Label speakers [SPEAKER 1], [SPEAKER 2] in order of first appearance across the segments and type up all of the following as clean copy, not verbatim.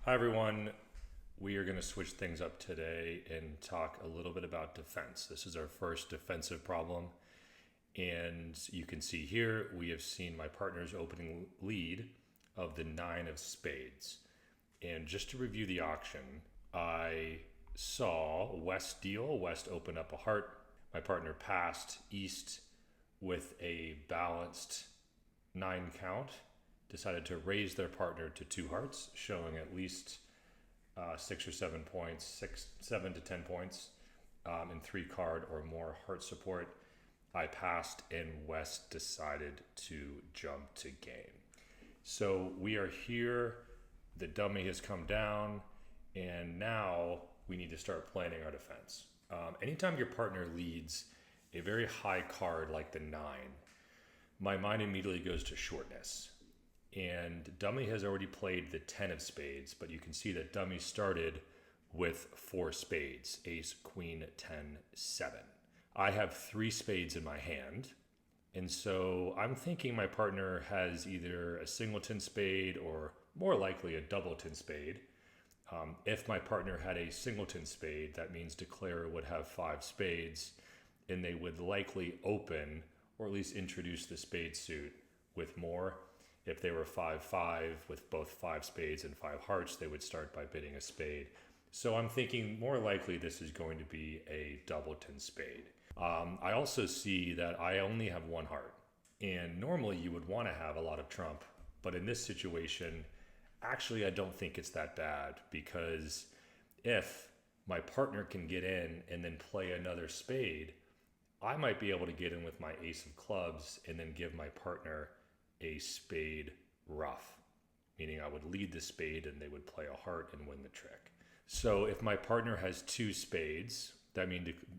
[SPEAKER 1] Hi everyone. We are going to switch things up today and talk a little bit about defense. This is our first defensive problem. And you can see here, we have seen my partner's opening lead of the 9 of spades. And just to review the auction, I saw West deal. West opened up a heart. My partner passed East with a balanced 9 count. Decided to raise their partner to 2 hearts, showing at least 6 or 7 points, 7 to 10 points in 3 card or more heart support. I passed and West decided to jump to game. So we are here, the dummy has come down, and now we need to start planning our defense. Anytime your partner leads a very high card like the 9, my mind immediately goes to shortness. And dummy has already played the 10 of spades, but you can see that dummy started with 4 spades, ace, queen, 10, 7. I have 3 spades in my hand, and so I'm thinking my partner has either a singleton spade or more likely a doubleton spade. If my partner had a singleton spade, that means declarer would have 5 spades, and they would likely open or at least introduce the spade suit with more. If they were 5-5 with both 5 spades and 5 hearts, they would start by bidding a spade. So I'm thinking more likely this is going to be a doubleton spade. I also see that I only have 1 heart. And normally you would want to have a lot of trump. But in this situation, actually I don't think it's that bad, because if my partner can get in and then play another spade, I might be able to get in with my ace of clubs and then give my partner a spade ruff, meaning I would lead the spade and they would play a heart and win the trick. So if my partner has 2 spades, that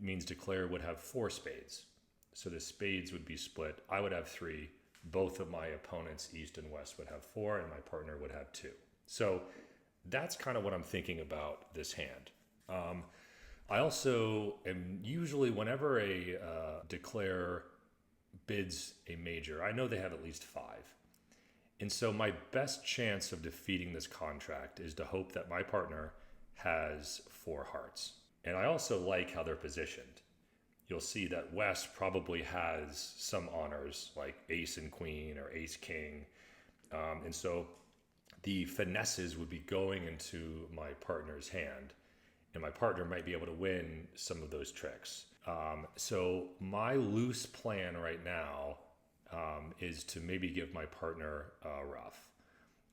[SPEAKER 1] means declare would have 4 spades. So the spades would be split. I would have 3. Both of my opponents, East and West, would have 4, and my partner would have 2. So that's kind of what I'm thinking about this hand. I also am usually, whenever a declare bids a major, I know they have at least 5. And so my best chance of defeating this contract is to hope that my partner has 4 hearts. And I also like how they're positioned. You'll see that West probably has some honors like ace and queen or ace king. And so the finesses would be going into my partner's hand, and my partner might be able to win some of those tricks. So my loose plan right now is to maybe give my partner a ruff.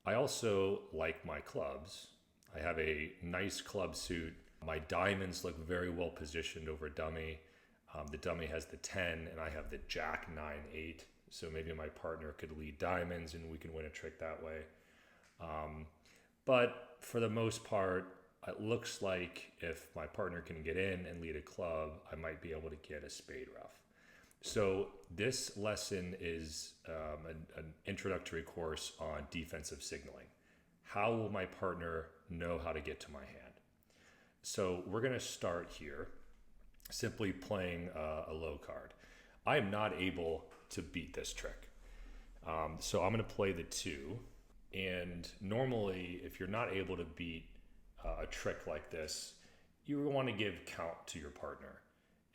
[SPEAKER 1] I also like my clubs. I have a nice club suit. My diamonds look very well positioned over dummy. The dummy has the 10 and I have the jack 9, 8. So maybe my partner could lead diamonds and we can win a trick that way. But for the most part, it looks like if my partner can get in and lead a club, I might be able to get a spade ruff. So this lesson is an introductory course on defensive signaling. How will my partner know how to get to my hand? So we're going to start here, simply playing a low card. I am not able to beat this trick. So I'm going to play the 2. And normally, if you're not able to beat a trick like this, you want to give count to your partner.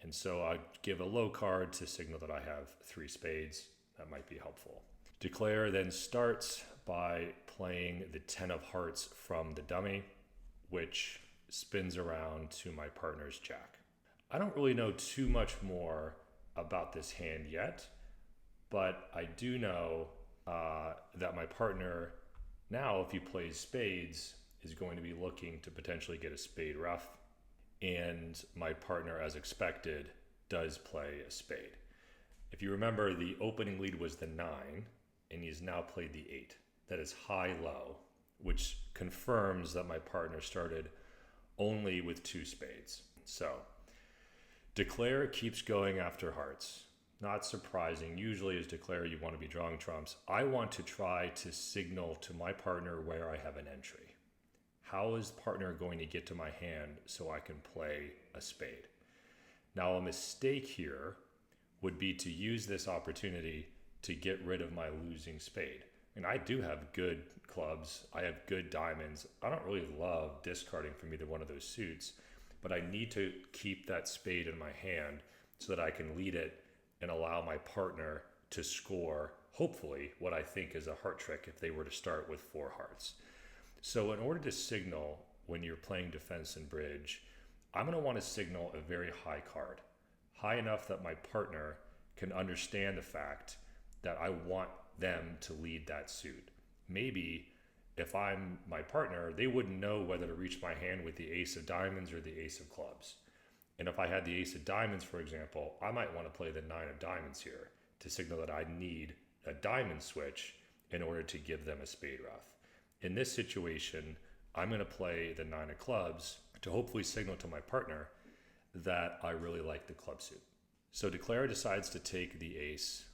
[SPEAKER 1] And so I give a low card to signal that I have 3 spades. That might be helpful. Declare then starts by playing the 10 of hearts from the dummy, which spins around to my partner's jack. I don't really know too much more about this hand yet, but I do know that my partner now, if he plays spades, is going to be looking to potentially get a spade ruff, and my partner, as expected, does play a spade. If you remember, the opening lead was the 9, and he's now played the 8. That is high-low, which confirms that my partner started only with 2 spades. So, declare keeps going after hearts. Not surprising. Usually as declare, you want to be drawing trumps. I want to try to signal to my partner where I have an entry. How is partner going to get to my hand so I can play a spade? Now, a mistake here would be to use this opportunity to get rid of my losing spade. And I do have good clubs. I have good diamonds. I don't really love discarding from either one of those suits, but I need to keep that spade in my hand so that I can lead it and allow my partner to score, hopefully, what I think is a heart trick if they were to start with 4 hearts. So in order to signal when you're playing defense and bridge, I'm going to want to signal a very high card, high enough that my partner can understand the fact that I want them to lead that suit. Maybe if I'm my partner, they wouldn't know whether to reach my hand with the ace of diamonds or the ace of clubs. And if I had the ace of diamonds, for example, I might want to play the 9 of diamonds here to signal that I need a diamond switch in order to give them a spade ruff. In this situation, I'm going to play the 9 of clubs to hopefully signal to my partner that I really like the club suit. So Declare decides to take the ace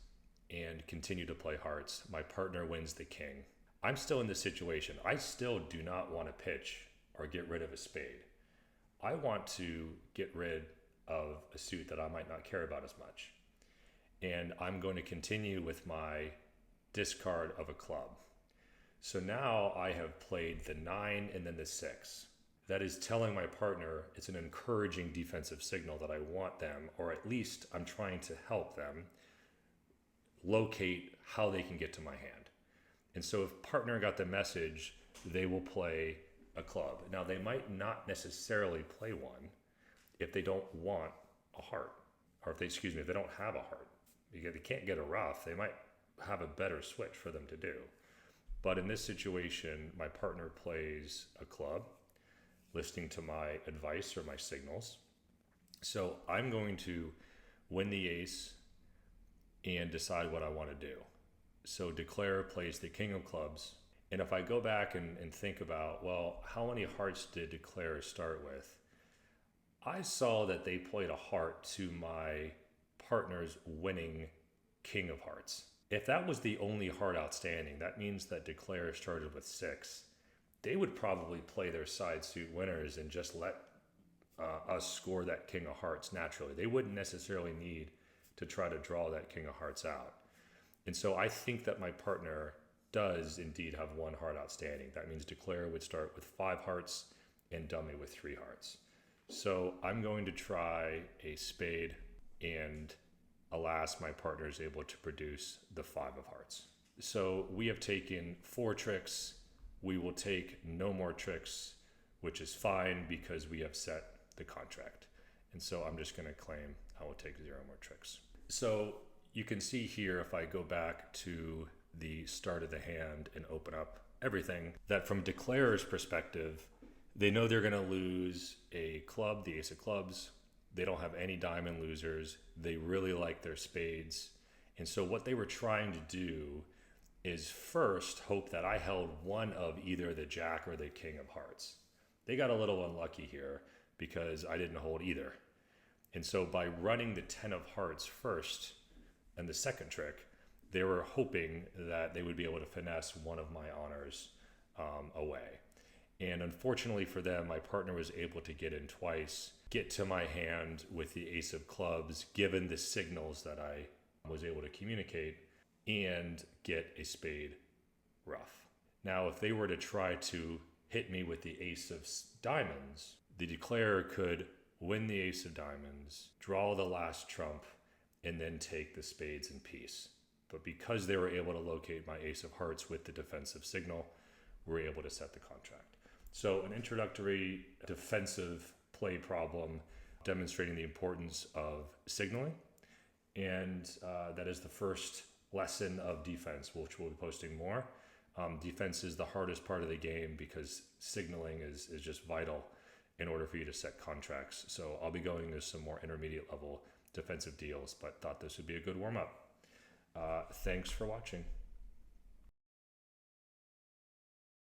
[SPEAKER 1] and continue to play hearts. My partner wins the king. I'm still in this situation. I still do not want to pitch or get rid of a spade. I want to get rid of a suit that I might not care about as much. And I'm going to continue with my discard of a club. So now I have played the 9 and then the 6. That is telling my partner it's an encouraging defensive signal that I want them, or at least I'm trying to help them locate how they can get to my hand. And so if partner got the message, they will play a club. Now they might not necessarily play one if they don't want a heart, or if they don't have a heart. Because they can't get a ruff, they might have a better switch for them to do. But in this situation, my partner plays a club, listening to my advice or my signals. So I'm going to win the ace and decide what I want to do. So Declare plays the king of clubs. And if I go back and think about, well, how many hearts did Declare start with? I saw that they played a heart to my partner's winning king of hearts. If that was the only heart outstanding, that means that Declare started with 6. They would probably play their side suit winners and just let us score that king of hearts naturally. They wouldn't necessarily need to try to draw that king of hearts out. And so I think that my partner does indeed have 1 heart outstanding. That means Declare would start with 5 hearts and dummy with 3 hearts. So I'm going to try a spade, and alas, my partner is able to produce the 5 of hearts. So we have taken 4 tricks. We will take no more tricks, which is fine because we have set the contract. And so I'm just going to claim I will take 0 more tricks. So you can see here, if I go back to the start of the hand and open up everything, that from Declarer's perspective, they know they're going to lose a club, the ace of clubs. They don't have any diamond losers. They really like their spades. And so what they were trying to do is first hope that I held one of either the jack or the king of hearts. They got a little unlucky here because I didn't hold either. And so by running the 10 of hearts first and the second trick, they were hoping that they would be able to finesse one of my honors away. And unfortunately for them, my partner was able to get in twice, get to my hand with the ace of clubs, given the signals that I was able to communicate, and get a spade ruff. Now, if they were to try to hit me with the ace of diamonds, the declarer could win the ace of diamonds, draw the last trump, and then take the spades in peace. But because they were able to locate my ace of hearts with the defensive signal, we're able to set the contract. So an introductory defensive play problem demonstrating the importance of signaling. And that is the first lesson of defense, which we'll be posting more. Defense is the hardest part of the game because signaling is just vital in order for you to set contracts. So I'll be going to some more intermediate level defensive deals, but thought this would be a good warm up. Thanks for watching.